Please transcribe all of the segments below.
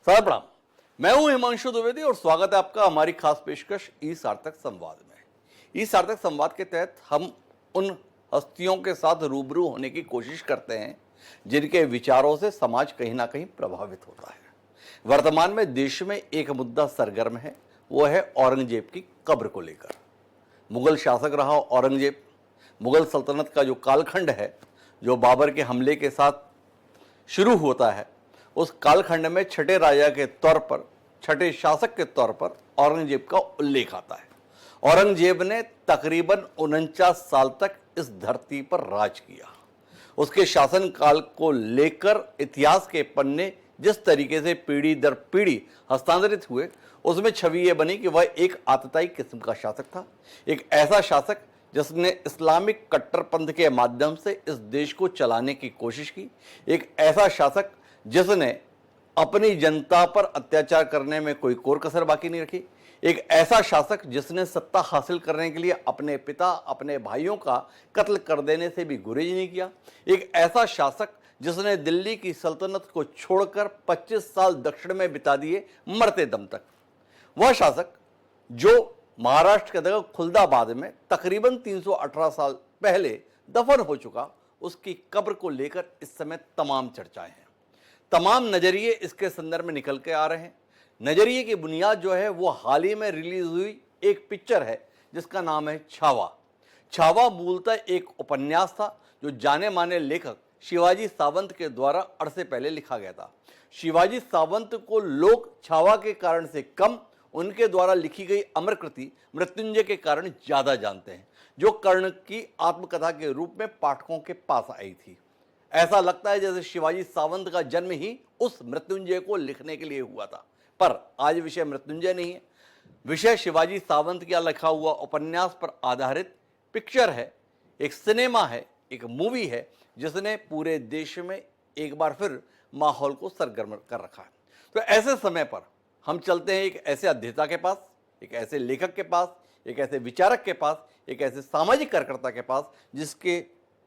Sir प्रणाम। मैं हूं हिमांशु द्विवेदी और स्वागत है आपका हमारी खास पेशकश ई सार्थक संवाद में। ई सार्थक संवाद के तहत हम उन हस्तियों के साथ रूबरू होने की कोशिश करते हैं जिनके विचारों से समाज कहीं ना कहीं प्रभावित होता है। वर्तमान में देश में एक मुद्दा सरगर्म है, वो है औरंगजेब की कब्र को लेकर। मुगल शासक रहा औरंगजेब, मुगल सल्तनत का जो कालखंड है, जो बाबर के हमले के साथ शुरू होता है, उस कालखंड में छठे राजा के तौर पर, छठे शासक के तौर पर औरंगजेब का उल्लेख आता है। औरंगजेब ने तकरीबन 49 साल तक इस धरती पर राज किया। उसके शासनकाल को लेकर इतिहास के पन्ने जिस तरीके से पीढ़ी दर पीढ़ी हस्तांतरित हुए, उसमें छवि यह बनी कि वह एक आतताई किस्म का शासक था। एक ऐसा शासक जिसने इस्लामिक कट्टरपंथ के माध्यम से इस देश को चलाने की कोशिश की। एक ऐसा शासक जिसने अपनी जनता पर अत्याचार करने में कोई कोर कसर बाकी नहीं रखी। एक ऐसा शासक जिसने सत्ता हासिल करने के लिए अपने पिता, अपने भाइयों का कत्ल कर देने से भी गुरेज नहीं किया। एक ऐसा शासक जिसने दिल्ली की सल्तनत को छोड़कर 25 साल दक्षिण में बिता दिए मरते दम तक। वह शासक जो महाराष्ट्र के जगह खुलदाबाद में तकरीबन 318 साल पहले दफन हो चुका, उसकी कब्र को लेकर इस समय तमाम चर्चाएं हैं, तमाम नजरिए इसके संदर्भ में निकल के आ रहे हैं। नजरिए की बुनियाद जो है वो हाल ही में रिलीज हुई एक पिक्चर है जिसका नाम है छावा। छावा मूलतः एक उपन्यास था जो जाने माने लेखक शिवाजी सावंत के द्वारा अरसे पहले लिखा गया था। शिवाजी सावंत को लोग छावा के कारण से कम उनके द्वारा लिखी गई अमर कृति मृत्युंजय के कारण ज्यादा जानते हैं, जो कर्ण की आत्मकथा के रूप में पाठकों के पास आई थी। ऐसा लगता है जैसे शिवाजी सावंत का जन्म ही उस मृत्युंजय को लिखने के लिए हुआ था। पर आज विषय मृत्युंजय नहीं है, विषय शिवाजी सावंत का लिखा हुआ उपन्यास पर आधारित पिक्चर है, एक सिनेमा है, एक मूवी है जिसने पूरे देश में एक बार फिर माहौल को सरगर्म कर रखा है। तो ऐसे समय पर हम चलते हैं एक ऐसे अध्येता के पास, एक ऐसे लेखक के पास, एक ऐसे विचारक के पास, एक ऐसे सामाजिक कार्यकर्ता के पास जिसके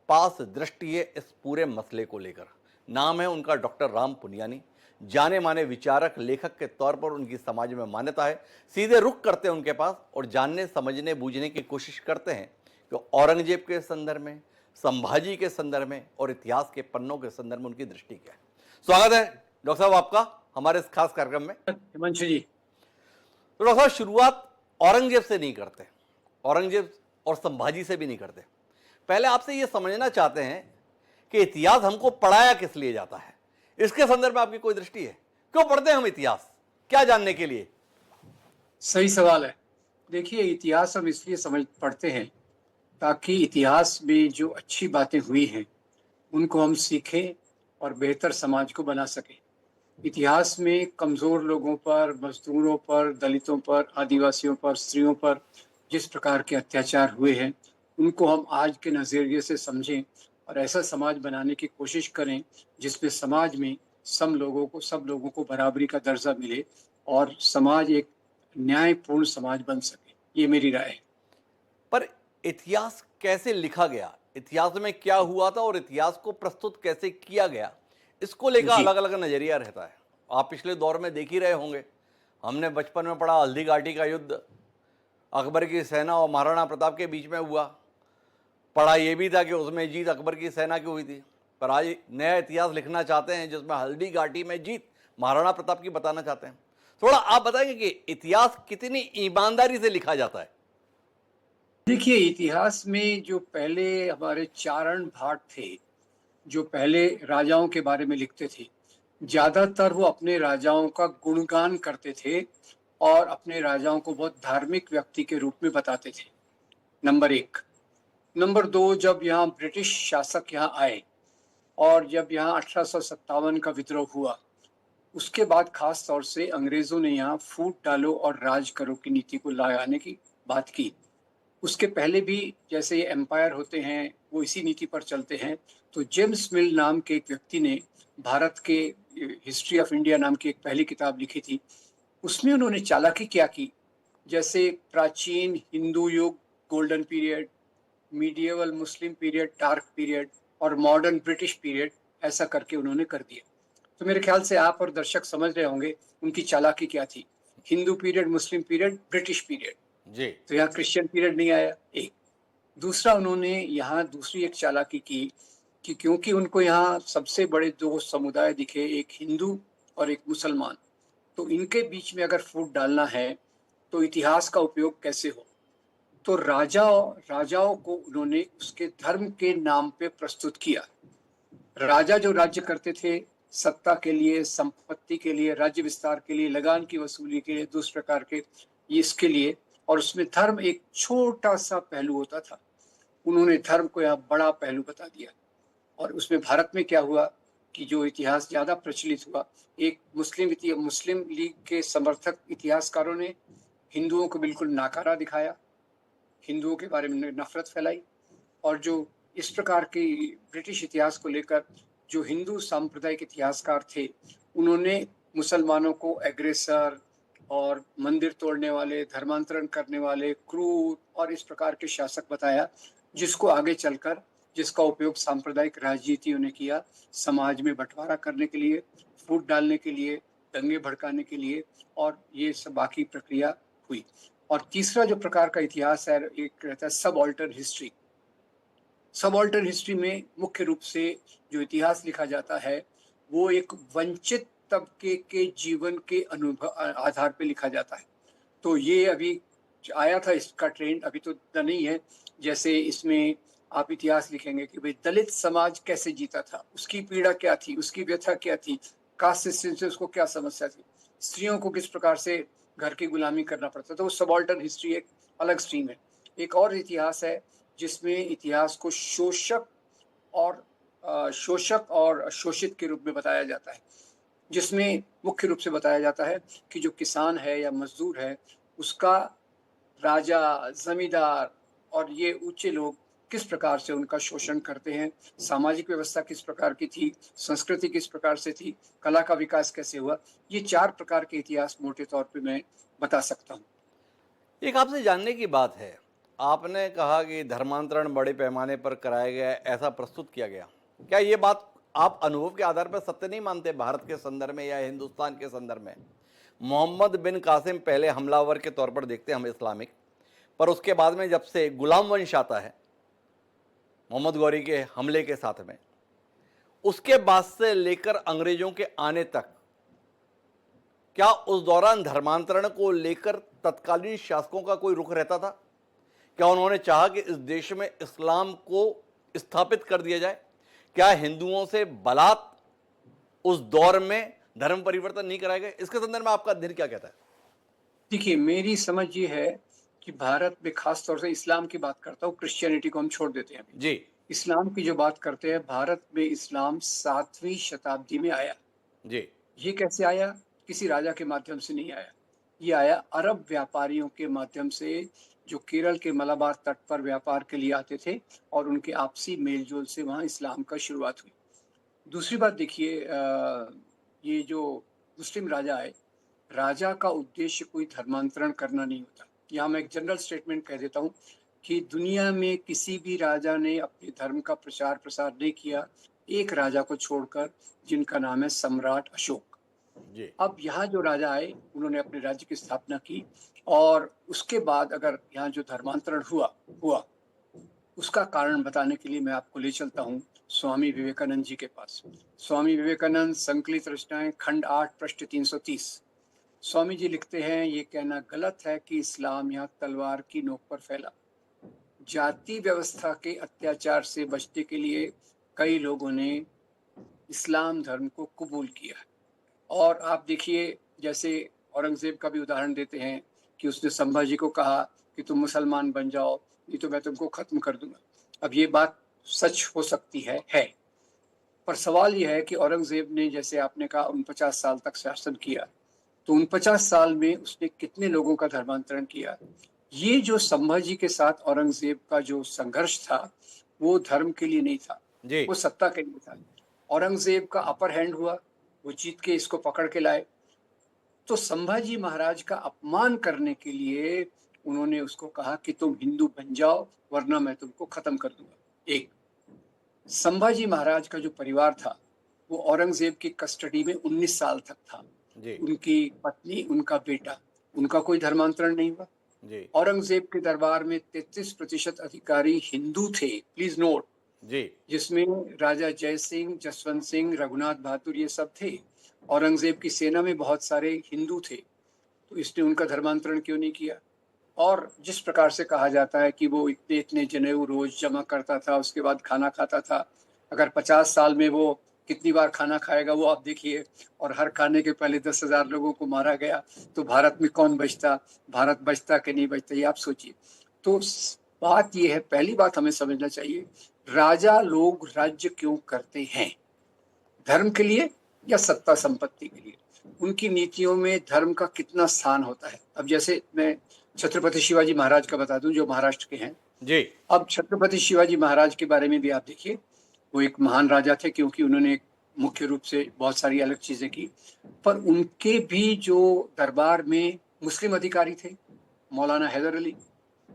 पास दृष्टि है इस पूरे मसले को लेकर। नाम है उनका डॉक्टर राम पुनियानी। जाने माने विचारक, लेखक के तौर पर उनकी समाज में मान्यता है। सीधे रुख करते हैं उनके पास और जानने, समझने, बूझने की कोशिश करते हैं कि औरंगजेब के संदर्भ में, संभाजी के संदर्भ में और इतिहास के पन्नों के संदर्भ में उनकी दृष्टि क्या है। स्वागत है डॉक्टर साहब आपका हमारे इस खास कार्यक्रम में। हिमांशु जी, तो डॉक्टर साहब, शुरुआत औरंगजेब से नहीं करते, औरंगजेब और संभाजी से भी नहीं करते। पहले आपसे ये समझना चाहते हैं कि इतिहास हमको पढ़ाया किस लिए जाता है। इसके संदर्भ में आपकी कोई दृष्टि है? क्यों पढ़ते हैं हम इतिहास, क्या जानने के लिए? सही सवाल है। देखिए, इतिहास हम इसलिए समझ पढ़ते हैं ताकि इतिहास में जो अच्छी बातें हुई हैं उनको हम सीखें और बेहतर समाज को बना सकें। इतिहास में कमज़ोर लोगों पर, मजदूरों पर, दलितों पर, आदिवासियों पर, स्त्रियों पर जिस प्रकार के अत्याचार हुए हैं उनको हम आज के नज़रिए से समझें और ऐसा समाज बनाने की कोशिश करें जिसमें समाज में सब लोगों को बराबरी का दर्जा मिले और समाज एक न्यायपूर्ण समाज बन सके। ये मेरी राय है। पर इतिहास कैसे लिखा गया, इतिहास में क्या हुआ था और इतिहास को प्रस्तुत कैसे किया गया, इसको लेकर जी, अलग अलग नजरिया रहता है। आप पिछले दौर में देख ही रहे होंगे, हमने बचपन में पढ़ा हल्दी घाटी का युद्ध अकबर की सेना और महाराणा प्रताप के बीच में हुआ। पढ़ा यह भी था कि उसमें जीत अकबर की सेना की हुई थी। पर आज नया इतिहास लिखना चाहते हैं जिसमें हल्दी घाटी में जीत महाराणा प्रताप की बताना चाहते हैं। थोड़ा आप बताएंगे कि इतिहास कितनी ईमानदारी से लिखा जाता है? देखिए, इतिहास में जो पहले हमारे चारण भाट थे, जो पहले राजाओं के बारे में लिखते थे, ज्यादातर वो अपने राजाओं का गुणगान करते थे और अपने राजाओं को बहुत धार्मिक व्यक्ति के रूप में बताते थे। नंबर एक। नंबर दो, जब यहाँ ब्रिटिश शासक यहाँ आए और जब यहाँ 1857 का विद्रोह हुआ, उसके बाद खास तौर से अंग्रेजों ने यहाँ फूट डालो और राज करो की नीति को लगाने की बात की। उसके पहले भी जैसे ये एम्पायर होते हैं वो इसी नीति पर चलते हैं। तो जेम्स मिल नाम के एक व्यक्ति ने भारत के हिस्ट्री ऑफ इंडिया नाम की एक पहली किताब लिखी थी। उसमें उन्होंने चालाकी क्या की, जैसे प्राचीन हिंदू युग गोल्डन पीरियड, मीडिएवल मुस्लिम पीरियड डार्क पीरियड और मॉडर्न ब्रिटिश पीरियड, ऐसा करके उन्होंने कर दिया। तो मेरे ख्याल से आप और दर्शक समझ रहे होंगे उनकी चालाकी क्या थी। हिंदू पीरियड, मुस्लिम पीरियड, ब्रिटिश पीरियड, जी। तो यहाँ क्रिश्चियन पीरियड नहीं आया, एक। दूसरा, उन्होंने यहाँ दूसरी एक चालाकी की कि क्योंकि उनको यहाँ सबसे बड़े 2 समुदाय दिखे, एक हिंदू और एक मुसलमान, तो इनके बीच में अगर फूट डालना है, तो इतिहास का उपयोग कैसे हो? तो राजाओं को उन्होंने उसके धर्म के नाम पे प्रस्तुत किया। राजा जो राज्य करते थे, सत्ता के लिए, संपत्ति के लिए, राज्य विस्तार के लिए, लगान की वसूली के लिए, दूसरे प्रकार के इसके लिए, और उसमें धर्म एक छोटा-सा पहलू होता था। उन्होंने धर्म को यहाँ बड़ा पहलू बता दिया। और उसमें भारत में क्या हुआ कि जो इतिहास ज़्यादा प्रचलित हुआ, एक मुस्लिम लीग के समर्थक इतिहासकारों ने हिंदुओं को बिल्कुल नाकारा दिखाया, हिंदुओं के बारे में नफ़रत फैलाई, और जो इस प्रकार की ब्रिटिश इतिहास को लेकर जो हिंदू सांप्रदायिक इतिहासकार थे, उन्होंने मुसलमानों को एग्रेसर और मंदिर तोड़ने वाले, धर्मांतरण करने वाले, क्रूर और इस प्रकार के शासक बताया, जिसको आगे चलकर जिसका उपयोग सांप्रदायिक राजनीतियों ने किया, समाज में बँटवारा करने के लिए, फूट डालने के लिए, दंगे भड़काने के लिए, और ये सब बाकी प्रक्रिया हुई। और तीसरा जो प्रकार का इतिहास है, एक रहता है सबऑल्टर्न हिस्ट्री। सबऑल्टर्न हिस्ट्री में मुख्य रूप से जो इतिहास लिखा जाता है, वो एक वंचित तबके के जीवन के आधार पे लिखा जाता है। तो ये अभी आया था इसका ट्रेंड, अभी तो इतना नहीं है। जैसे इसमें आप इतिहास लिखेंगे कि भाई दलित समाज कैसे जीता था, उसकी पीड़ा क्या थी, उसकी व्यथा क्या थी, कास्ट सिस्टम से उसको क्या समस्या थी, स्त्रियों को किस प्रकार से घर की गुलामी करना पड़ता था। तो सबऑल्टर्न हिस्ट्री एक अलग स्ट्रीम है। एक और इतिहास है जिसमें इतिहास को शोषक और शोषित के रूप में बताया जाता है, जिसमें मुख्य रूप से बताया जाता है कि जो किसान है या मजदूर है, उसका राजा, जमींदार और ये ऊंचे लोग किस प्रकार से उनका शोषण करते हैं, सामाजिक व्यवस्था किस प्रकार की थी, संस्कृति किस प्रकार से थी, कला का विकास कैसे हुआ। ये 4 प्रकार के इतिहास मोटे तौर पे मैं बता सकता हूँ। एक आपसे जानने की बात है, आपने कहा कि धर्मांतरण बड़े पैमाने पर कराया गया, ऐसा प्रस्तुत किया गया। क्या ये बात आप अनुभव के आधार पर सत्य नहीं मानते भारत के संदर्भ में या हिंदुस्तान के संदर्भ में? मोहम्मद बिन कासिम पहले हमलावर के तौर पर देखते हैं हम इस्लामिक, पर उसके बाद में जब से गुलाम वंश आता है, मोहम्मद गौरी के हमले के साथ में, उसके बाद से लेकर अंग्रेजों के आने तक, क्या उस दौरान धर्मांतरण को लेकर तत्कालीन शासकों का कोई रुख रहता था? क्या उन्होंने चाहा कि इस देश में इस्लाम को स्थापित कर दिया जाए? क्या हिंदुओं से बलात् उस दौर में धर्म परिवर्तन नहीं कराए गए? इसके संदर्भ में आपका अध्ययन क्या कहता है? देखिए, मेरी समझ ये है कि भारत में खास तौर से इस्लाम की बात करता हूँ, क्रिश्चियनिटी को हम छोड़ देते हैं अभी। जी। इस्लाम की जो बात करते हैं, भारत में इस्लाम 7वीं शताब्दी में आया। जी। ये कैसे आया? किसी राजा के माध्यम से नहीं आया। ये आया अरब व्यापारियों के माध्यम से, जो केरल के मलाबार तट पर व्यापार के लिए आते थे, और उनके आपसी मेल-जोल से वहाँ इस्लाम का शुरुआत हुई। दूसरी बात देखिए, ये जो मुस्लिम राजा आए, राजा का उद्देश्य कोई धर्मांतरण करना नहीं होता। यहाँ मैं एक जनरल स्टेटमेंट कह देता हूँ कि दुनिया में किसी भी राजा ने अपने धर्म का प्रचार-प्रसार नहीं किया, एक राजा को छोड़कर, जिनका नाम है सम्राट अशोक। जी। अब यहाँ जो राजा आए, उन्होंने अपने राज्य की स्थापना की, और उसके बाद अगर यहाँ जो धर्मांतरण हुआ, उसका कारण बताने के लिए मैं आपको ले चलता हूँ स्वामी विवेकानंद जी के पास। स्वामी विवेकानंद, संकलित रचनाएँ, खंड 8, पृष्ठ 330। स्वामी जी लिखते हैं, ये कहना गलत है कि इस्लाम यहाँ तलवार की नोक पर फैला। जाति व्यवस्था के अत्याचार से बचने के लिए कई लोगों ने इस्लाम धर्म को कबूल किया। और आप देखिए, जैसे औरंगज़ेब का भी उदाहरण देते हैं कि उसने संभाजी को कहा कि तुम मुसलमान बन जाओ, नहीं तो मैं तुमको खत्म कर दूंगा। अब ये बात सच हो सकती है, पर सवाल ये है कि औरंगज़ेब ने, जैसे आपने कहा, 49 साल तक शासन किया, तो 49 साल में उसने कितने लोगों का धर्मांतरण किया? ये जो संभाजी के साथ औरंगज़ेब का जो संघर्ष था, वो धर्म के लिए नहीं था, जी। वो सत्ता के लिए था। औरंगज़ेब का अपर हैंड हुआ, वो जीत के इसको पकड़ के लाए। तो संभाजी महाराज का अपमान करने के लिए उन्होंने उसको कहा कि तुम हिंदू बन जाओ, वरना मैं तुमको खत्म कर दूंगा। एक, संभाजी महाराज का जो परिवार था, वो औरंगजेब की कस्टडी में 19 साल तक था। जी उनकी पत्नी, उनका बेटा, उनका कोई धर्मांतरण नहीं हुआ। जी औरंगजेब के दरबार में 33% अधिकारी हिंदू थे, प्लीज नोट, जी जिसमें राजा जय सिंह, जसवंत सिंह, रघुनाथ बहादुर ये सब थे। औरंगजेब की सेना में बहुत सारे हिंदू थे, तो इसने उनका धर्मांतरण क्यों नहीं किया? और जिस प्रकार से कहा जाता है कि वो इतने इतने जनेऊ रोज जमा करता था, उसके बाद खाना खाता था, अगर 50 साल में वो कितनी बार खाना खाएगा वो आप देखिए, और हर खाने के पहले 10,000 लोगों को मारा गया, तो भारत में कौन बचता? भारत बचता कि नहीं बचता, ये आप सोचिए। तो बात ये है, पहली बात हमें समझना चाहिए, राजा लोग राज्य क्यों करते हैं? धर्म के लिए या सत्ता संपत्ति के लिए? उनकी नीतियों में धर्म का कितना स्थान होता है? अब जैसे मैं छत्रपति शिवाजी महाराज का बता दूं, जो महाराष्ट्र के हैं। जी अब छत्रपति शिवाजी महाराज के बारे में भी आप देखिए, वो एक महान राजा थे, क्योंकि उन्होंने एक मुख्य रूप से बहुत सारी अलग चीजें की, पर उनके भी जो दरबार में मुस्लिम अधिकारी थे, मौलाना हैदर अली,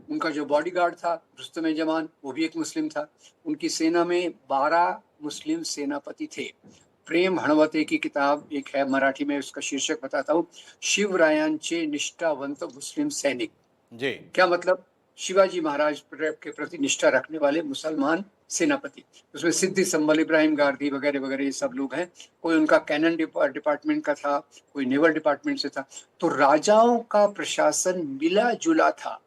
उनका जो बॉडीगार्ड था रुस्तम जमान, वो भी एक मुस्लिम था। उनकी सेना में 12 मुस्लिम सेनापति थे। प्रेम हणवते की किताब एक है मराठी में, उसका शीर्षक बताता हूँ, शिवरायांचे निष्ठावंत मुस्लिम सैनिक। जी क्या मतलब? शिवाजी महाराज के प्रति निष्ठा रखने वाले मुसलमान सेनापति। उसमें सिद्दी संभल, इब्राहिम गारदी वगैरह वगैरह ये सब लोग हैं। कोई उनका कैनन डिपार्टमेंट का था, कोई नेवल डिपार्टमेंट से था। तो राजाओं का प्रशासन मिला जुला था।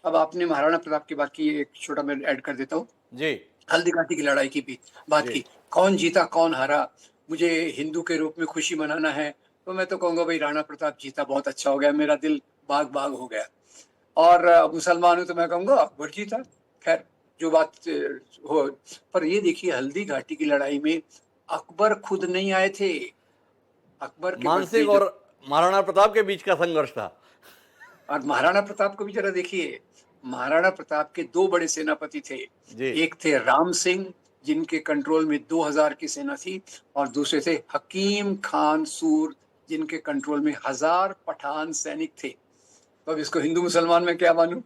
अब आपने महाराणा प्रताप की बात की, एक छोटा मैं ऐड कर देता हूँ। जी हल्दीघाटी की लड़ाई की भी बात जी की, कौन जीता कौन हारा, मुझे हिंदू के रूप में खुशी मनाना है, तो मैं तो कहूंगा भाई राणा प्रताप जीता, बहुत अच्छा हो गया, मेरा दिल बाग बाग हो गया। और मुसलमान हूं तो मैं कहूंगा अकबर जीता। खैर, जो बात हो, पर ये देखिए हल्दी घाटी की लड़ाई में अकबर खुद नहीं आए थे। अकबर के बदले मानसिंह जो, और महाराणा प्रताप के बीच का संघर्ष था। और महाराणा प्रताप को भी जरा देखिए, महाराणा प्रताप के दो बड़े सेनापति थे। जी एक थे राम सिंह, जिनके कंट्रोल में 2000 की सेना थी, और दूसरे थे हकीम खान सूर, जिनके कंट्रोल में 1000 पठान सैनिक थे। तो अब इसको हिंदू मुसलमान में क्या मानूं?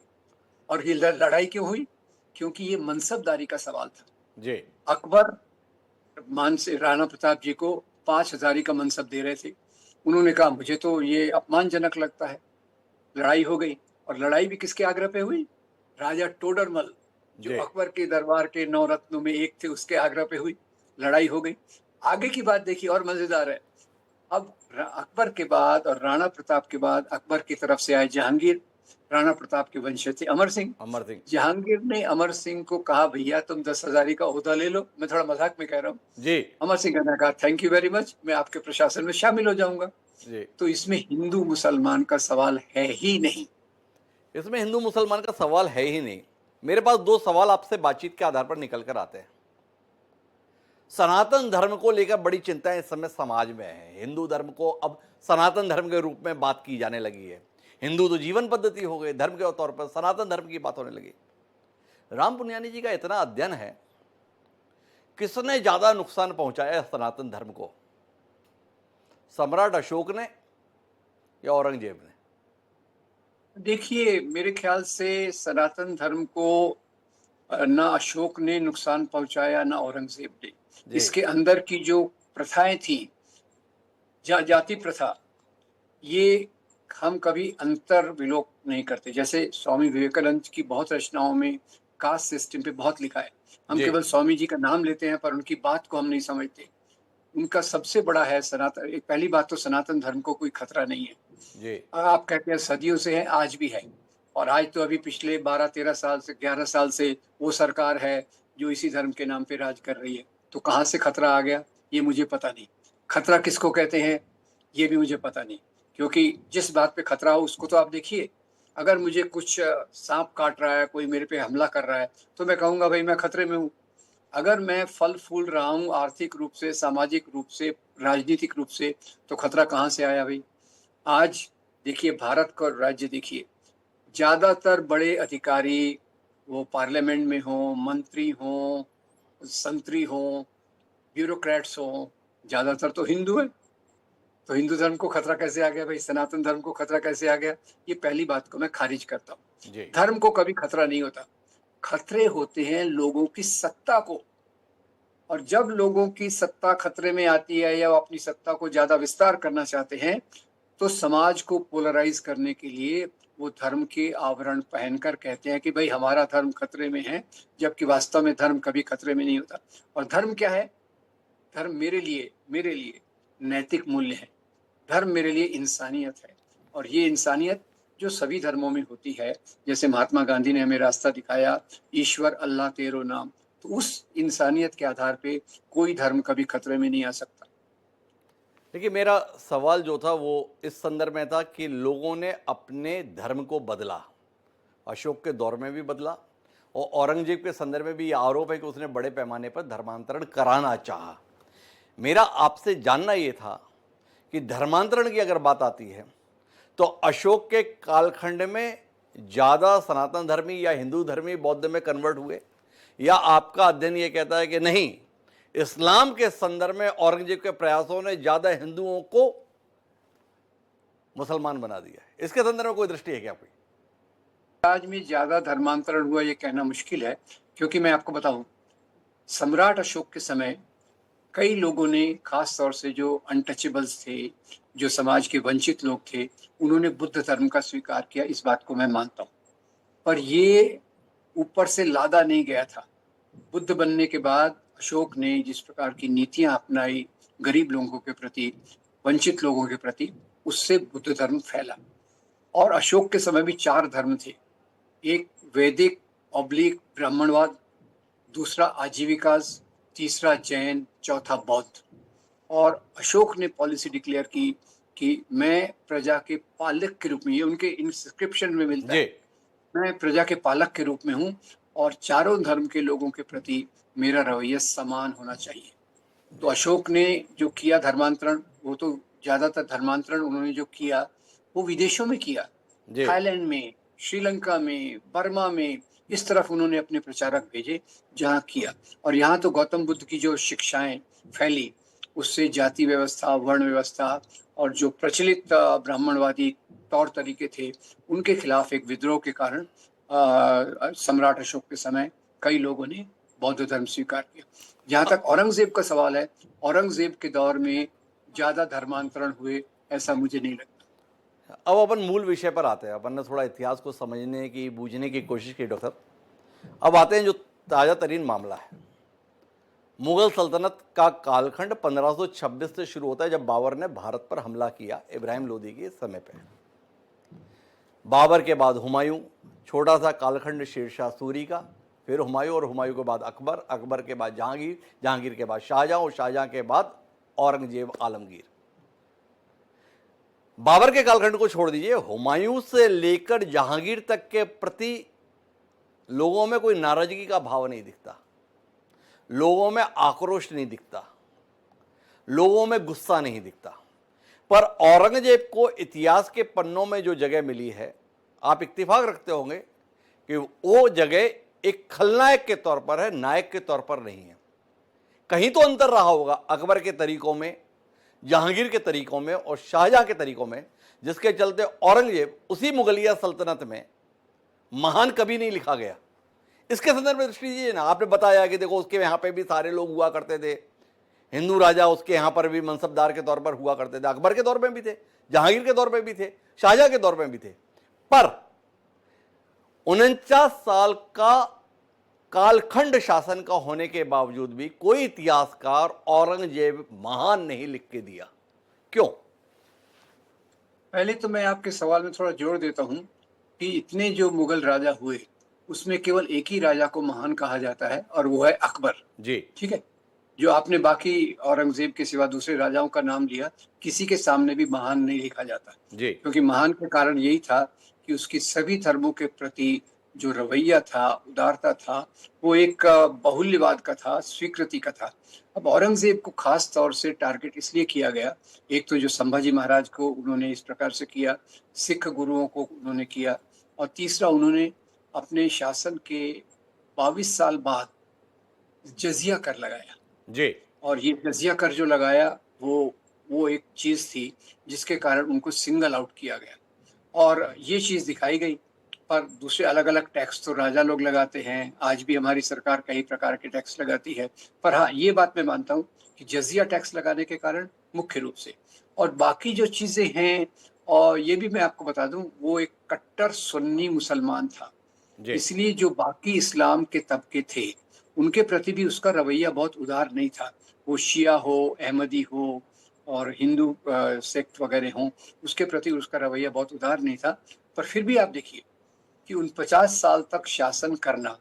और ये लड़ाई क्यों हुई? क्योंकि ये मनसबदारी का सवाल था। जी अकबर मान से राणा प्रताप जी को 5,000 का मनसब दे रहे थे। उन्होंने कहा मुझे तो ये अपमानजनक लगता है। लड़ाई हो गई, और लड़ाई भी किसके आग्रह पे हुई? राजा टोडरमल, जो जी अकबर के दरबार के 9 रत्नों में एक थे, उसके आग्रह पे हुई। लड़ाई हो गई। आगे की बात देखिए, और मजेदार है। अब अकबर के बाद और राणा प्रताप के बाद अकबर की तरफ से आए जहांगीर, राणा प्रताप के वंशज थे अमर सिंह। अमर सिंह जहांगीर ने अमर सिंह को कहा भैया तुम 10,000 का ओहदा ले लो, मैं थोड़ा मजाक में कह रहा हूँ। जी अमर सिंह ने कहा थैंक यू वेरी मच, मैं आपके प्रशासन में शामिल हो जाऊंगा। जी तो इसमें हिंदू मुसलमान का सवाल है ही नहीं। इसमें हिंदू मुसलमान का सवाल है ही नहीं। मेरे पास दो सवाल आपसे बातचीत के आधार पर निकल कर आते हैं। सनातन धर्म को लेकर बड़ी चिंताएं इस समय समाज में है। हिंदू धर्म को अब सनातन धर्म के रूप में बात की जाने लगी है। हिंदू तो जीवन पद्धति हो गई, धर्म के तौर पर सनातन धर्म की बात होने लगी। राम पुनियानी जी का इतना अध्ययन है, किसने ज्यादा नुकसान पहुंचाया सनातन धर्म को, सम्राट अशोक ने या औरंगजेब ने? देखिए मेरे ख्याल से सनातन धर्म को ना अशोक ने नुकसान पहुंचाया ना औरंगजेब ने। जी इसके अंदर की जो प्रथाएं थी, जाति प्रथा, ये हम कभी अंतर विलोप नहीं करते। जैसे स्वामी विवेकानंद की बहुत रचनाओं में कास्ट सिस्टम पे बहुत लिखा है। हम जी केवल स्वामी जी का नाम लेते हैं, पर उनकी बात को हम नहीं समझते। उनका सबसे बड़ा है सनातन, एक पहली बात तो सनातन धर्म को कोई खतरा नहीं है। जी आप कहते हैं सदियों से है, आज भी है। और आज तो अभी पिछले 12-13 साल से, 11 साल से वो सरकार है जो इसी धर्म के नाम पे राज कर रही है। तो कहाँ से खतरा आ गया ये मुझे पता नहीं। खतरा किसको कहते हैं ये भी मुझे पता नहीं, क्योंकि जिस बात पे खतरा हो उसको तो आप देखिए। अगर मुझे कुछ सांप काट रहा है, कोई मेरे पे हमला कर रहा है, तो मैं कहूंगा भाई मैं खतरे में हूँ। अगर मैं फल फूल रहा हूँ आर्थिक रूप से, सामाजिक रूप से, राजनीतिक रूप से, तो खतरा कहाँ से आया भाई? आज देखिए भारत का राज्य देखिए, ज्यादातर बड़े अधिकारी, वो पार्लियामेंट में हो, मंत्री हो, संतरी हो, ब्यूरोक्रेट्स हो, ज्यादातर तो हिंदू है। तो हिंदू धर्म को खतरा कैसे आ गया भाई? सनातन धर्म को खतरा कैसे आ गया? ये पहली बात को मैं खारिज करता हूँ। जी धर्म को कभी खतरा नहीं होता। खतरे होते हैं लोगों की सत्ता को। और जब लोगों की सत्ता खतरे में आती है या वो अपनी सत्ता को ज्यादा विस्तार करना चाहते हैं, तो समाज को पोलराइज करने के लिए वो धर्म के आवरण पहनकर कहते हैं कि भाई हमारा धर्म खतरे में है, जबकि वास्तव में धर्म कभी खतरे में नहीं होता। और धर्म क्या है? धर्म मेरे लिए नैतिक मूल्य है। धर्म मेरे लिए इंसानियत है, और ये इंसानियत जो सभी धर्मों में होती है, जैसे महात्मा गांधी ने हमें रास्ता दिखाया, ईश्वर अल्लाह तेरो नाम, तो उस इंसानियत के आधार पे कोई धर्म कभी खतरे में नहीं आ सकता। देखिए, मेरा सवाल जो था वो इस संदर्भ में था कि लोगों ने अपने धर्म को बदला। अशोक के दौर में भी बदला, और औरंगजेब के संदर्भ में भी ये आरोप है कि उसने बड़े पैमाने पर धर्मांतरण कराना चाहा। मेरा आपसे जानना ये था कि धर्मांतरण की अगर बात आती है तो अशोक के कालखंड में ज़्यादा सनातन धर्मी या हिंदू धर्मी बौद्ध में कन्वर्ट हुए, या आपका अध्ययन ये कहता है कि नहीं, इस्लाम के संदर्भ में औरंगजेब के प्रयासों ने ज़्यादा हिंदुओं को मुसलमान बना दिया है? इसके संदर्भ में कोई दृष्टि है क्या आपकी? आज में ज्यादा धर्मांतरण हुआ ये कहना मुश्किल है, क्योंकि मैं आपको बताऊं, सम्राट अशोक के समय कई लोगों ने, खास तौर से जो अनटचेबल्स थे, जो समाज के वंचित लोग थे, उन्होंने बुद्ध धर्म का स्वीकार किया। इस बात को मैं मानता हूँ, पर ये ऊपर से लादा नहीं गया था। बुद्ध बनने के बाद अशोक ने जिस प्रकार की नीतियां अपनाई गरीब लोगों के प्रति, वंचित लोगों के प्रति, उससे बुद्ध धर्म फैला। और अशोक के समय भी 4 धर्म थे। एक वैदिक ऑब्लिक ब्राह्मणवाद, दूसरा आजीविकाज, तीसरा जैन, चौथा बौद्ध। और अशोक ने पॉलिसी डिक्लेयर की कि मैं प्रजा के पालक के रूप में, ये उनके इंस्क्रिप्शन में मिलता है, मैं प्रजा के पालक के रूप में हूँ, और चारों धर्म के लोगों के प्रति मेरा रवैया समान होना चाहिए। तो अशोक ने जो किया धर्मांतरण, वो तो ज्यादातर धर्मांतरण उन्होंने जो किया वो विदेशों में किया, जी। थाईलैंड में, श्रीलंका में, बर्मा में, इस तरफ उन्होंने अपने प्रचारक भेजे जहाँ किया। और यहाँ तो गौतम बुद्ध की जो शिक्षाएं फैली, उससे जाति व्यवस्था, वर्ण व्यवस्था और जो प्रचलित ब्राह्मणवादी तौर तरीके थे, उनके खिलाफ एक विद्रोह के कारण सम्राट अशोक के समय कई लोगों ने बौद्ध धर्म स्वीकार किया। जहाँ तक औरंगजेब का सवाल है, औरंगजेब के दौर में ज्यादा धर्मांतरण हुए ऐसा मुझे नहीं लगता। अब अपन मूल विषय पर आते हैं। अपन ने थोड़ा इतिहास को समझने की, बूझने की कोशिश की डॉक्टर साहब। अब आते हैं जो ताज़ा तरीन मामला है। मुगल सल्तनत का कालखंड 1526 से शुरू होता है, जब बाबर ने भारत पर हमला किया इब्राहिम लोदी के समय पे। बाबर के बाद हुमायूं, छोटा सा कालखंड शेरशाह सूरी का, फिर हुमायूं, और हुमायूं के बाद अकबर, अकबर के बाद जहांगीर, जहांगीर के बाद शाहजहां, और शाहजहां के बाद औरंगजेब आलमगीर। बाबर के कालखंड को छोड़ दीजिए, हुमायूं से लेकर जहांगीर तक के प्रति लोगों में कोई नाराजगी का भाव नहीं दिखता, लोगों में आक्रोश नहीं दिखता, लोगों में गुस्सा नहीं दिखता। पर औरंगजेब को इतिहास के पन्नों में जो जगह मिली है, आप इत्तेफाक रखते होंगे कि वो जगह एक खलनायक के तौर पर है, नायक के तौर पर नहीं है। कहीं तो अंतर रहा होगा अकबर के तरीकों में, जहांगीर के तरीकों में और शाहजहां के तरीकों में, जिसके चलते औरंगजेब उसी मुगलिया सल्तनत में महान कभी नहीं लिखा गया। इसके संदर्भ में दृष्टि दीजिए ना। आपने बताया कि देखो उसके यहाँ पे भी सारे लोग हुआ करते थे, हिंदू राजा उसके यहाँ पर भी मनसबदार के तौर पर हुआ करते थे, अकबर के दौर में भी थे, जहांगीर के दौर में भी थे, शाहजहां के दौर में भी थे। पर 49 साल का कालखंड शासन का होने के बावजूद भी कोई इतिहासकार औरंगजेब महान नहीं लिख के दिया। क्यों? पहले तो मैं आपके सवाल में थोड़ा जोड़ देता हूँ कि इतने जो मुगल राजा हुए, उसमें केवल एक ही राजा को महान कहा जाता है, और वो है अकबर जी। ठीक है। जो आपने बाकी औरंगजेब के सिवा दूसरे राजाओं का नाम लिया, किसी के सामने भी महान नहीं लिखा जाता, जी। क्योंकि महान का कारण यही था कि उसकी सभी धर्मों के प्रति जो रवैया था, उदारता था, वो एक बहुल्यवाद का था, स्वीकृति का था। अब औरंगजेब को खास तौर से टारगेट इसलिए किया गया, एक तो जो संभाजी महाराज को उन्होंने इस प्रकार से किया, सिख गुरुओं को उन्होंने किया, और तीसरा उन्होंने अपने शासन के 22 साल बाद जजिया कर लगाया। जी। और ये जजिया कर जो लगाया, वो एक चीज थी जिसके कारण उनको सिंगल आउट किया गया, और ये चीज दिखाई गई। पर दूसरे अलग-अलग टैक्स तो राजा लोग लगाते हैं। आज भी हमारी सरकार कई प्रकार के टैक्स लगाती है। पर हाँ, ये बात मैं मानता हूँ कि जज़िया टैक्स लगाने के कारण मुख्य रूप से, और बाकी जो चीज़ें हैं, और ये भी मैं आपको बता दूँ, वो एक कट्टर सुन्नी मुसलमान था। जी। इसलिए जो बाकी इस्लाम के तबके थे, उनके प्रति भी उसका रवैया बहुत उदार नहीं था। वो शिया हो, अहमदी हो और हिंदू सेक्ट वगैरह हों, उसके प्रति उसका रवैया बहुत उदार नहीं था। पर फिर भी आप देखिए कि उन 50 साल तक शासन करना,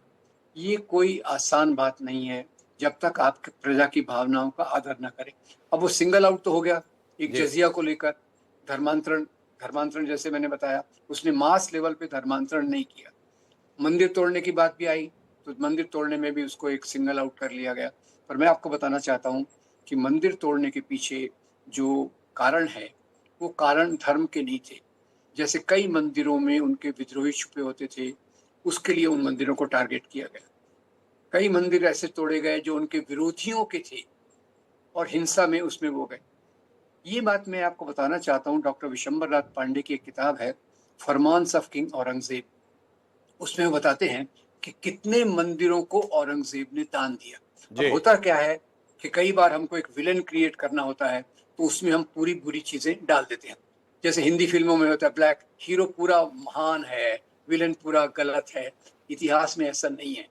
ये कोई आसान बात नहीं है, जब तक आप प्रजा की भावनाओं का आदर ना करें। अब वो सिंगल आउट तो हो गया, एक जी। जज़िया को लेकर धर्मांतरण धर्मांतरण जैसे मैंने बताया, उसने मास लेवल पे धर्मांतरण नहीं किया। मंदिर तोड़ने की बात भी आई, तो मंदिर तोड़ने में भी उसको एक सिंगल आउट कर लिया गया। पर मैं आपको बताना चाहता हूँ कि मंदिर तोड़ने के पीछे जो कारण है, वो कारण धर्म के नहीं थे। जैसे कई मंदिरों में उनके विद्रोही छुपे होते थे, उसके लिए उन मंदिरों को टारगेट किया गया। कई मंदिर ऐसे तोड़े गए जो उनके विरोधियों के थे और हिंसा में उसमें वो गए। ये बात मैं आपको बताना चाहता हूँ, डॉक्टर विशंबर नाथ पांडे की एक किताब है, फरमान्स ऑफ किंग औरंगज़ेब। उसमें वो बताते हैं कि कितने मंदिरों को औरंगज़ेब ने दान दिया। अब जी। होता क्या है कि कई बार हमको एक विलेन क्रिएट करना होता है, तो उसमें हम पूरी बुरी चीज़ें डाल देते हैं। जैसे हिंदी फ़िल्मों में होता है ब्लैक हीरो पूरा महान है, विलेन पूरा गलत है। इतिहास में ऐसा नहीं है।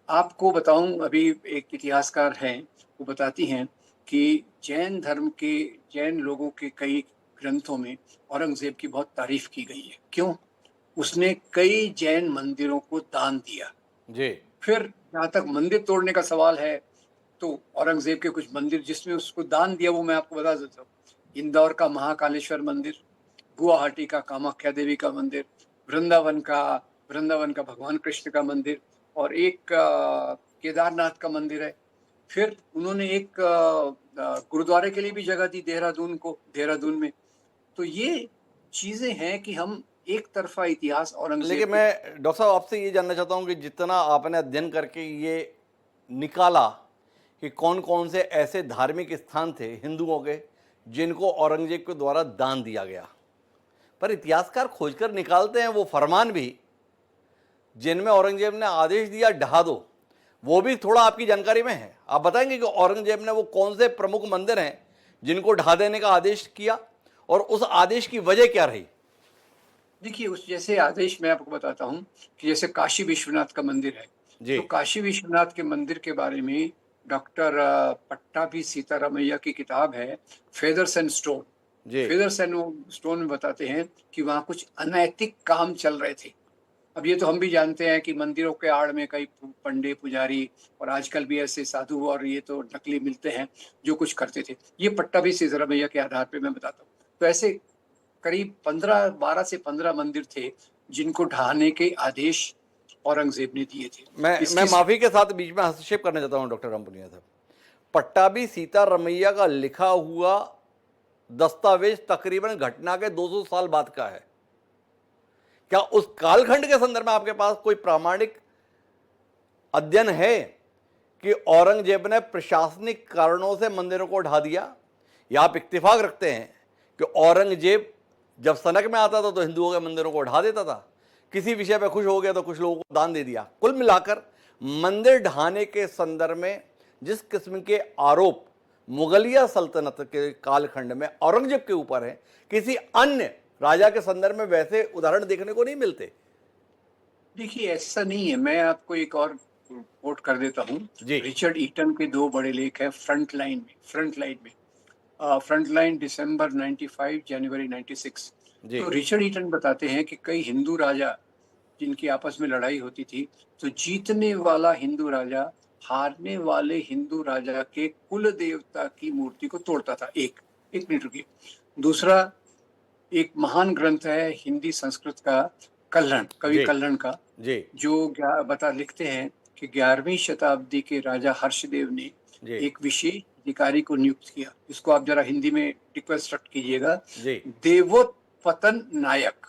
आपको बताऊँ, अभी एक इतिहासकार हैं, वो बताती हैं कि जैन लोगों के कई ग्रंथों में औरंगज़ेब की बहुत तारीफ़ की गई है। क्यों? उसने कई जैन मंदिरों को दान दिया। जी। फिर जहाँ तक मंदिर तोड़ने का सवाल है, तो औरंगज़ेब के कुछ मंदिर जिसमें उसको दान दिया, वो मैं आपको बता देता हूँ। इंदौर का महाकालेश्वर मंदिर, गुवाहाटी का कामाख्या देवी का मंदिर, वृंदावन का भगवान कृष्ण का मंदिर, और एक केदारनाथ का मंदिर है। फिर उन्होंने एक गुरुद्वारे के लिए भी जगह दी देहरादून में। तो ये चीज़ें हैं कि हम एक तरफ़ा इतिहास औरंगज़ेब लेकिन की बात मैं डॉक्टर साहब आपसे ये जानना चाहता हूँ कि जितना आपने अध्ययन करके ये निकाला कि कौन कौन से ऐसे धार्मिक स्थान थे हिंदुओं के जिनको औरंगजेब के द्वारा दान दिया गया, पर इतिहासकार खोजकर निकालते हैं वो फरमान भी जिनमें औरंगजेब ने आदेश दिया ढहा दो, वो भी थोड़ा आपकी जानकारी में है। आप बताएंगे कि औरंगजेब ने वो कौन से प्रमुख मंदिर हैं जिनको ढहा देने का आदेश किया और उस आदेश की वजह क्या रही? देखिए, उस जैसे आदेश मैं आपको बताता हूँ कि जैसे काशी विश्वनाथ का मंदिर है, जी। तो काशी विश्वनाथ के मंदिर के बारे में डॉक्टर पट्टाभी सीतारामैया की किताब है, फेदर्स एंड स्टोन। जी। फेदर्स एंड स्टोन में बताते हैं कि वहाँ कुछ अनैतिक काम चल रहे थे। अब ये तो हम भी जानते हैं कि मंदिरों के आड़ में कई पंडे पुजारी और आजकल भी ऐसे साधु और ये तो नकली मिलते हैं, जो कुछ करते थे। ये पट्टाभी सीतारामैया के आधार पे मैं बताता हूँ। तो ऐसे करीब 12 से 15 मंदिर थे जिनको ढहाने के आदेश औरंगजेब ने दिए थे। मैं इसकी माफी के साथ बीच में हस्तक्षेप करना चाहता हूं डॉक्टर रामपुनिया साहब। पट्टाभी सीतारमैया का लिखा हुआ दस्तावेज तकरीबन घटना के 200 साल बाद का है। क्या उस कालखंड के संदर्भ में आपके पास कोई प्रामाणिक अध्ययन है कि औरंगजेब ने प्रशासनिक कारणों से मंदिरों को ढा दिया, या आप इत्तेफाक रखते हैं कि औरंगजेब जब सनक में आता था तो हिंदुओं के मंदिरों को ढा देता था, किसी विषय पर खुश हो गया तो कुछ लोगों को दान दे दिया? कुल मिलाकर मंदिर ढहाने के संदर्भ में जिस किस्म के आरोप मुगलिया सल्तनत के कालखंड में औरंगजेब के ऊपर है, किसी अन्य राजा के संदर्भ में वैसे उदाहरण देखने को नहीं मिलते। देखिए, ऐसा नहीं है। मैं आपको एक और कोट कर देता हूँ। जी। रिचर्ड ईटन के 2 बड़े लेख हैं फ्रंट लाइन दिसंबर 95, जनवरी 96। जी। तो रिचर्ड ईटन बताते हैं कि कई हिंदू राजा जिनकी आपस में लड़ाई होती थी, तो जीतने वाला हिंदू राजा हारने वाले हिंदू राजा के कुल देवता की मूर्ति को तोड़ता था। एक मिनट रुकिए। दूसरा, एक महान ग्रंथ है हिंदी संस्कृत का, कवि जी। कल्हण का, जी। जो लिखते हैं कि 11वीं शताब्दी के राजा हर्षदेव ने जी। एक विशेष अधिकारी को नियुक्त किया। इसको आप जरा हिंदी में रिक्वेस्ट कीजिएगा। जी। देवोत्पतन नायक,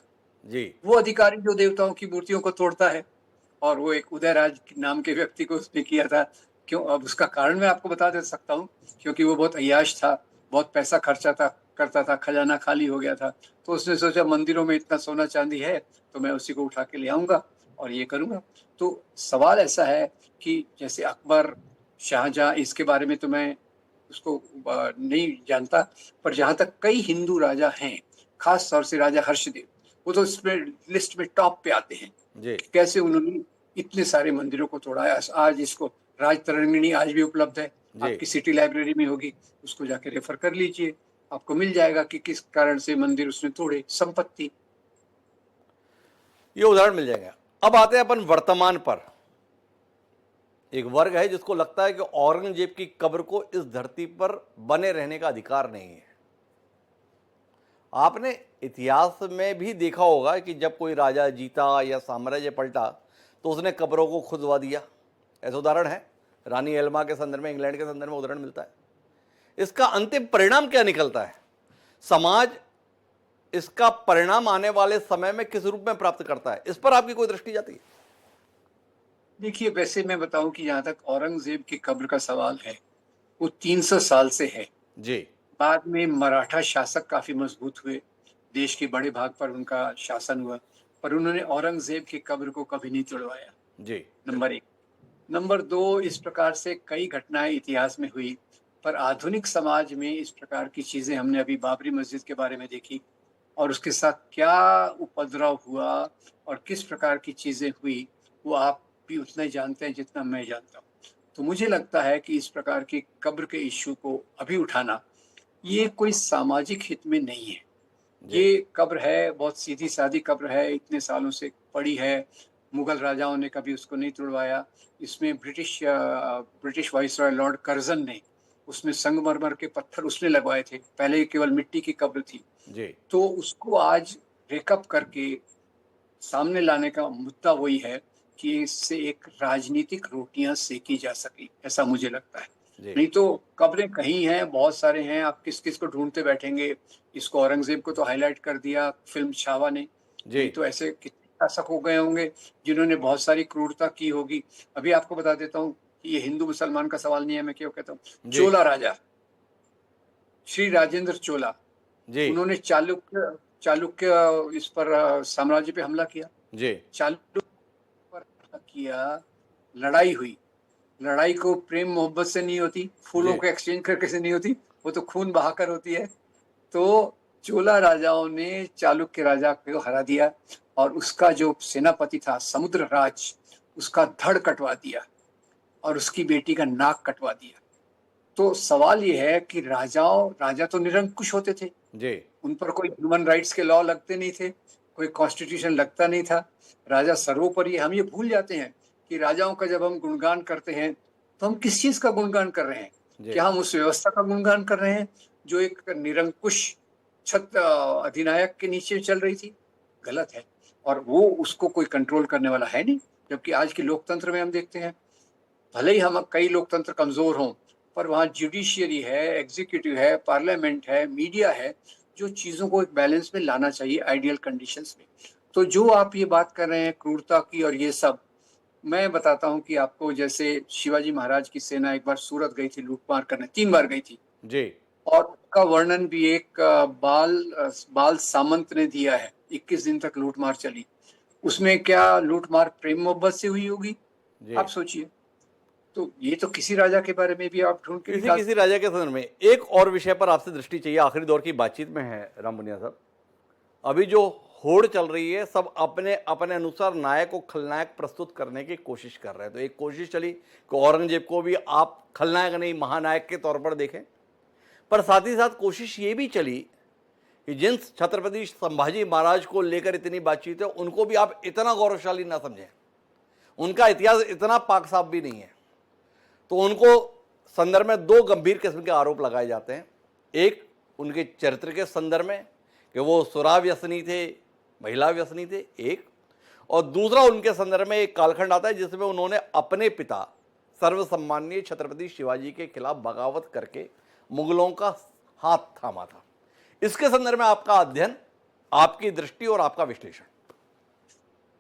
जी। वो अधिकारी जो देवताओं की मूर्तियों को तोड़ता है, और वो एक उदयराज नाम के व्यक्ति को उसने किया था। क्यों? अब उसका कारण मैं आपको बता दे सकता हूँ, क्योंकि वो बहुत अय्याश था, बहुत पैसा खर्चा था करता था, खजाना खाली हो गया था, तो उसने सोचा मंदिरों में इतना सोना चांदी है तो मैं उसी को उठा के ले आऊंगा और ये करूंगा। तो सवाल ऐसा है कि जैसे अकबर, शाहजहां, इसके बारे में तो मैं उसको नहीं जानता, पर जहां तक कई हिंदू राजा हैं, खास तौर से राजा हर्षदेव, वो तो इसमें लिस्ट में टॉप पे आते हैं जी कि कैसे उन्होंने इतने सारे मंदिरों को तोड़ाया। आज इसको राज तरंगिणी आज भी उपलब्ध है, जी आपकी सिटी लाइब्रेरी में होगी, उसको जाके रेफर कर लीजिए, आपको मिल जाएगा कि किस कारण से मंदिर उसने तोड़े। संपत्ति। ये उदाहरण मिल जाएंगे। अब आते हैं अपन वर्तमान पर। एक वर्ग है जिसको लगता है कि औरंगजेब की कब्र को इस धरती पर बने रहने का अधिकार नहीं है। आपने इतिहास में भी देखा होगा कि जब कोई राजा जीता या साम्राज्य पलटा तो उसने कब्रों को खुदवा दिया। ऐसा उदाहरण है, रानी एल्मा के संदर्भ में, इंग्लैंड के संदर्भ में उदाहरण मिलता है। इसका अंतिम परिणाम क्या निकलता है? समाज इसका परिणाम आने वाले समय में किस रूप में प्राप्त करता है, इस पर आपकी कोई दृष्टि जाती है? देखिए, वैसे मैं बताऊं कि जहां तक औरंगजेब की कब्र का सवाल है, वो 300 साल से है। जी बाद में मराठा शासक काफी मजबूत हुए, देश के बड़े भाग पर उनका शासन हुआ, पर उन्होंने औरंगजेब की कब्र को कभी नहीं तोड़वाया। जी नंबर एक। नंबर दो, इस प्रकार से कई घटनाएं इतिहास में हुई, पर आधुनिक समाज में इस प्रकार की चीजें हमने अभी बाबरी मस्जिद के बारे में देखी, और उसके साथ क्या उपद्रव हुआ और किस प्रकार की चीजें हुई, वो आप भी उतना ही जानते हैं जितना मैं जानता हूँ। तो मुझे लगता है कि इस प्रकार की कब्र के इश्यू को अभी उठाना, ये कोई सामाजिक हित में नहीं है। जी ये कब्र है, बहुत सीधी सादी कब्र है, इतने सालों से पड़ी है, मुगल राजाओं ने कभी उसको नहीं तुड़वाया। इसमें ब्रिटिश वाइसरॉय लॉर्ड कर्जन ने उसमें संगमरमर के पत्थर उसने लगवाए थे, पहले ये केवल मिट्टी की कब्र थी। जी तो उसको आज ब्रेकअप करके सामने लाने का मुद्दा वही है कि इससे एक राजनीतिक रोटियां सेकी जा सके, ऐसा मुझे लगता है। जी नहीं तो कब्रें कहीं हैं, बहुत सारे हैं, आप किस किस को ढूंढते बैठेंगे। इसको औरंगजेब को तो हाईलाइट कर दिया फिल्म छावा ने, जी नहीं तो ऐसे कितने शासक हो गए होंगे जिन्होंने बहुत सारी क्रूरता की होगी। अभी आपको बता देता हूँ कि ये हिंदू मुसलमान का सवाल नहीं है, मैं क्यों कहता हूँ। जी चोला राजा श्री राजेंद्र चोला, जी उन्होंने चालुक्य इस पर साम्राज्य पे हमला किया। जी चालुक्य पर हमला किया, लड़ाई हुई। लड़ाई को प्रेम मोहब्बत से नहीं होती, फूलों जी को एक्सचेंज करके से नहीं होती, वो तो खून बहाकर होती है। तो चोला राजाओं ने चालुक्य राजा को हरा दिया, और उसका जो सेनापति था समुद्रराज, उसका धड़ कटवा दिया और उसकी बेटी का नाक कटवा दिया। तो सवाल ये है कि राजा तो निरंकुश होते थे, जी उन पर कोई ह्यूमन राइट्स के लॉ लगते नहीं थे, कोई कॉन्स्टिट्यूशन लगता नहीं था। राजा सर्वोपरि। हम ये भूल जाते हैं कि राजाओं का जब हम गुणगान करते हैं तो हम किस चीज का गुणगान कर रहे हैं? जी क्या हम उस व्यवस्था का गुणगान कर रहे हैं जो एक निरंकुश अधिनायक के नीचे चल रही थी? गलत है। और वो उसको कोई कंट्रोल करने वाला है नहीं। जबकि आज के लोकतंत्र में हम देखते हैं, भले ही हम कई लोकतंत्र कमजोर हों, पर वहाँ जुडिशियरी है, एग्जीक्यूटिव है, पार्लियामेंट है, मीडिया है, जो चीजों को एक बैलेंस में लाना चाहिए आइडियल कंडीशंस में। तो जो आप ये बात कर रहे हैं क्रूरता की और ये सब, मैं बताता हूँ कि आपको, जैसे शिवाजी महाराज की सेना एक बार सूरत गई थी लूटमार करने, 3 बार गई थी, जी और उसका वर्णन भी एक बाल सामंत ने दिया है। 21 दिन तक लूटमार चली। उसमें क्या लूटमार प्रेम मोहब्बत से हुई होगी? जी आप सोचिए। तो ये तो किसी राजा के बारे में भी आप ढूंढ के किसी निकाल किसी सकते राजा के संदर्भ में एक और विषय पर आपसे दृष्टि चाहिए, आखिरी दौर की बातचीत में है राम बुनिया साहब। अभी जो होड़ चल रही है, सब अपने अपने अनुसार नायक को खलनायक प्रस्तुत करने की कोशिश कर रहे हैं। तो एक कोशिश चली कि औरंगजेब को भी आप खलनायक नहीं महानायक के तौर पर देखें, पर साथ ही साथ कोशिश ये भी चली कि जिन छत्रपति संभाजी महाराज को लेकर इतनी बातचीत है, उनको भी आप इतना गौरवशाली ना समझें, उनका इतिहास इतना पाक साफ भी नहीं है। तो उनको संदर्भ में दो गंभीर किस्म के आरोप लगाए जाते हैं। एक उनके चरित्र के संदर्भ में कि वो शराब व्यसनी थे, महिला व्यसनी थे, एक, और दूसरा उनके संदर्भ में एक कालखंड आता है जिसमें उन्होंने अपने पिता सर्वसम्मानीय छत्रपति शिवाजी के खिलाफ बगावत करके मुगलों का हाथ थामा था। इसके संदर्भ में आपका अध्ययन, आपकी दृष्टि और आपका विश्लेषण।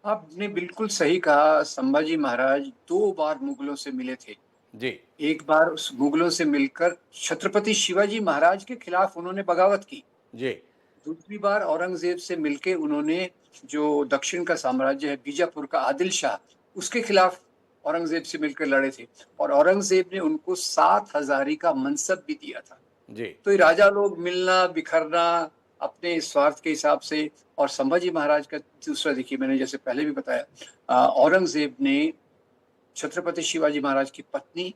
आपने बिल्कुल सही कहा। संभाजी महाराज 2 बार मुगलों से मिले थे। जी एक बार उस मुगलों से मिलकर छत्रपति शिवाजी महाराज के खिलाफ उन्होंने बगावत की, जी। दूसरी बार औरंगज़ेब से मिलके उन्होंने जो दक्षिण का साम्राज्य है, बीजापुर का आदिल शाह, उसके खिलाफ औरंगज़ेब से मिलकर लड़े थे और औरंगज़ेब ने उनको 7 हज़ारी का मनसब भी दिया था। जी। तो ये राजा लोग मिलना, बिखरना अपने स्वार्थ के हिसाब से। और संभाजी महाराज का दूसरा देखिए, मैंने जैसे पहले भी बताया, औरंगज़ेब ने छत्रपति शिवाजी महाराज की पत्नी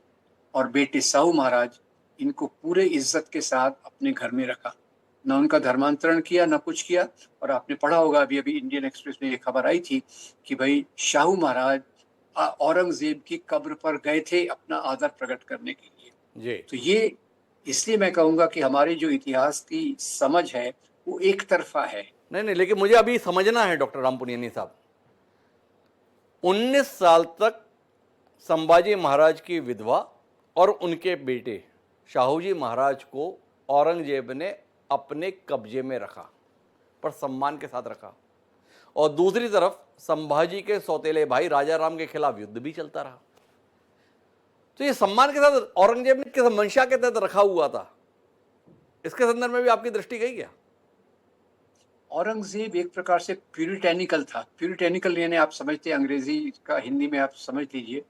और बेटे साहू महाराज, इनको पूरे इज्जत के साथ अपने घर में रखा। ना उनका धर्मांतरण किया, ना कुछ किया। और आपने पढ़ा होगा, अभी अभी इंडियन एक्सप्रेस में ये खबर आई थी कि भाई शाहू महाराज औरंगज़ेब की कब्र पर गए थे अपना आदर प्रकट करने के लिए। जी। तो ये इसलिए मैं कहूँगा कि हमारी जो इतिहास की समझ है, वो एक तरफ़ा है। नहीं, नहीं, लेकिन मुझे अभी समझना है डॉक्टर राम पुनियानी साहब, 19 साल तक संभाजी महाराज की विधवा और उनके बेटे शाहूजी महाराज को औरंगजेब ने अपने कब्जे में रखा, पर सम्मान के साथ रखा। और दूसरी तरफ संभाजी के सौतेले भाई राजा राम के खिलाफ युद्ध भी चलता रहा। तो ये सम्मान के साथ औरंगजेब ने किस मंशा के तहत रखा हुआ था, इसके संदर्भ में भी आपकी दृष्टि गई क्या? औरंगज़ेब एक प्रकार से प्यूरिटैनिकल था। प्यूरिटैनिकल यानी आप समझते हैं, अंग्रेजी का हिंदी में आप समझ लीजिए।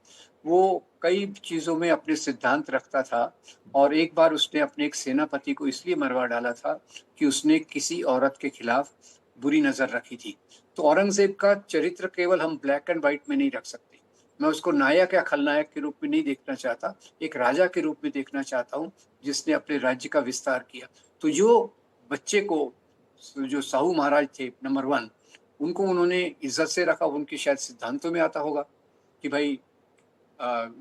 वो कई चीज़ों में अपने सिद्धांत रखता था और एक बार उसने अपने एक सेनापति को इसलिए मरवा डाला था कि उसने किसी औरत के खिलाफ बुरी नज़र रखी थी। तो औरंगज़ेब का चरित्र केवल हम ब्लैक एंड व्हाइट में नहीं रख सकते। मैं उसको नायक या खलनायक के रूप में नहीं देखना चाहता, एक राजा के रूप में देखना चाहता हूँ, जिसने अपने राज्य का विस्तार किया। तो जो बच्चे को, जो साहू महाराज थे नंबर 1, उनको उन्होंने इज्जत से रखा। उनके शायद सिद्धांतों में आता होगा कि भाई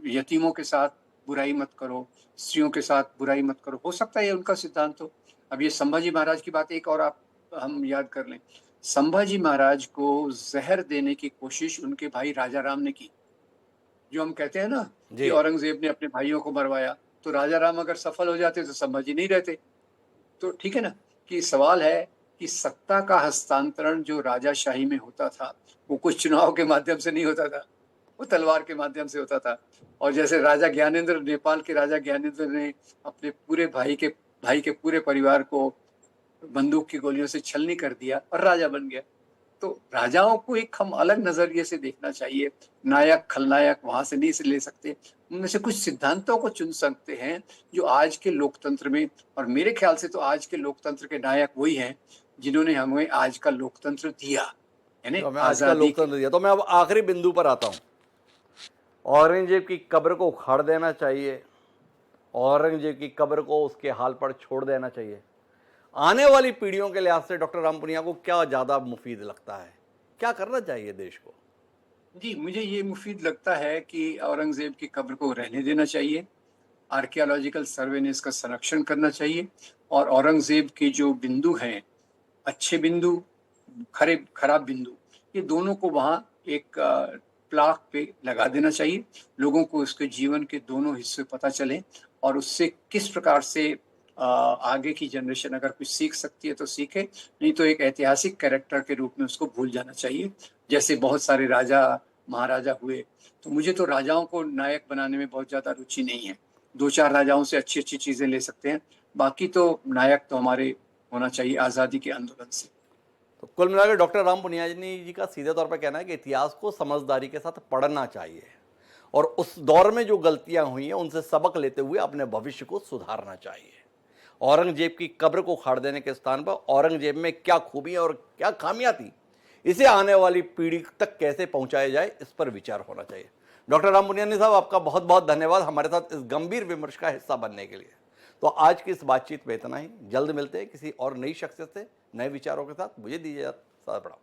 यतीमों के साथ बुराई मत करो, स्त्रियों के साथ बुराई मत करो। हो सकता है ये उनका सिद्धांत हो। अब ये संभाजी महाराज की बात एक और आप हम याद कर लें। संभाजी महाराज को जहर देने की कोशिश उनके भाई राजा राम ने की। जो हम कहते हैं ना कि जी। औरंगजेब ने अपने भाइयों को मरवाया, तो राजा राम अगर सफल हो जाते तो संभाजी नहीं रहते। तो ठीक है ना, कि सवाल है कि सत्ता का हस्तांतरण जो राजाशाही में होता था, वो कुछ चुनाव के माध्यम से नहीं होता था, वो तलवार के माध्यम से होता था। और जैसे राजा ज्ञानेंद्र, नेपाल के राजा ज्ञानेंद्र ने अपने पूरे भाई के पूरे परिवार को बंदूक की गोलियों से छलनी कर दिया और राजा बन गया। तो राजाओं को एक हम अलग नजरिए से देखना चाहिए। नायक खलनायक वहां से नहीं से ले सकते, उनमें से कुछ सिद्धांतों को चुन सकते हैं जो आज के लोकतंत्र में, और मेरे ख्याल से तो आज के लोकतंत्र के नायक वही हैं जिन्होंने हमें आज का लोकतंत्र दिया, यानी जो हमें आज का आजादी के। लोकतंत्र दिया। तो मैं अब आखिरी बिंदु पर आता हूं। औरंगजेब की कब्र को उखाड़ देना चाहिए, औरंगजेब की कब्र को उसके हाल पर छोड़ देना चाहिए। आने वाली पीढ़ियों के लिहाज से डॉक्टर राम पुनिया को क्या ज़्यादा मुफीद लगता है, क्या करना चाहिए देश को? जी, मुझे ये मुफीद लगता है कि औरंगजेब की कब्र को रहने देना चाहिए। आर्कियोलॉजिकल सर्वे ने इसका संरक्षण करना चाहिए और औरंगजेब के जो बिंदु हैं, अच्छे बिंदु, खराब बिंदु, ये दोनों को वहाँ एक प्लाक पे लगा देना चाहिए। लोगों को उसके जीवन के दोनों हिस्से पता चलें और उससे किस प्रकार से आगे की जनरेशन अगर कुछ सीख सकती है तो सीखे, नहीं तो एक ऐतिहासिक कैरेक्टर के रूप में उसको भूल जाना चाहिए। जैसे बहुत सारे राजा महाराजा हुए, तो मुझे तो राजाओं को नायक बनाने में बहुत ज़्यादा रुचि नहीं है। 2-4 राजाओं से अच्छी-अच्छी चीज़ें ले सकते हैं, बाकी तो नायक तो हमारे होना चाहिए आज़ादी के आंदोलन से। तो कुल मिलाकर डॉक्टर राम पुनियानी जी का सीधे तौर पर कहना है कि इतिहास को समझदारी के साथ पढ़ना चाहिए और उस दौर में जो गलतियां हुई हैं उनसे सबक लेते हुए अपने भविष्य को सुधारना चाहिए। औरंगजेब की कब्र को उखाड़ देने के स्थान पर औरंगजेब में क्या खूबियां और क्या खामियां थी, इसे आने वाली पीढ़ी तक कैसे पहुंचाया जाए, इस पर विचार होना चाहिए। डॉक्टर राम पुनियानी साहब, आपका बहुत बहुत धन्यवाद हमारे साथ इस गंभीर विमर्श का हिस्सा बनने के लिए। तो आज की इस बातचीत में इतना ही। जल्द मिलते हैं किसी और नई शख्सियत से, नए विचारों के साथ। मुझे दीजिए साथ प्रणाम।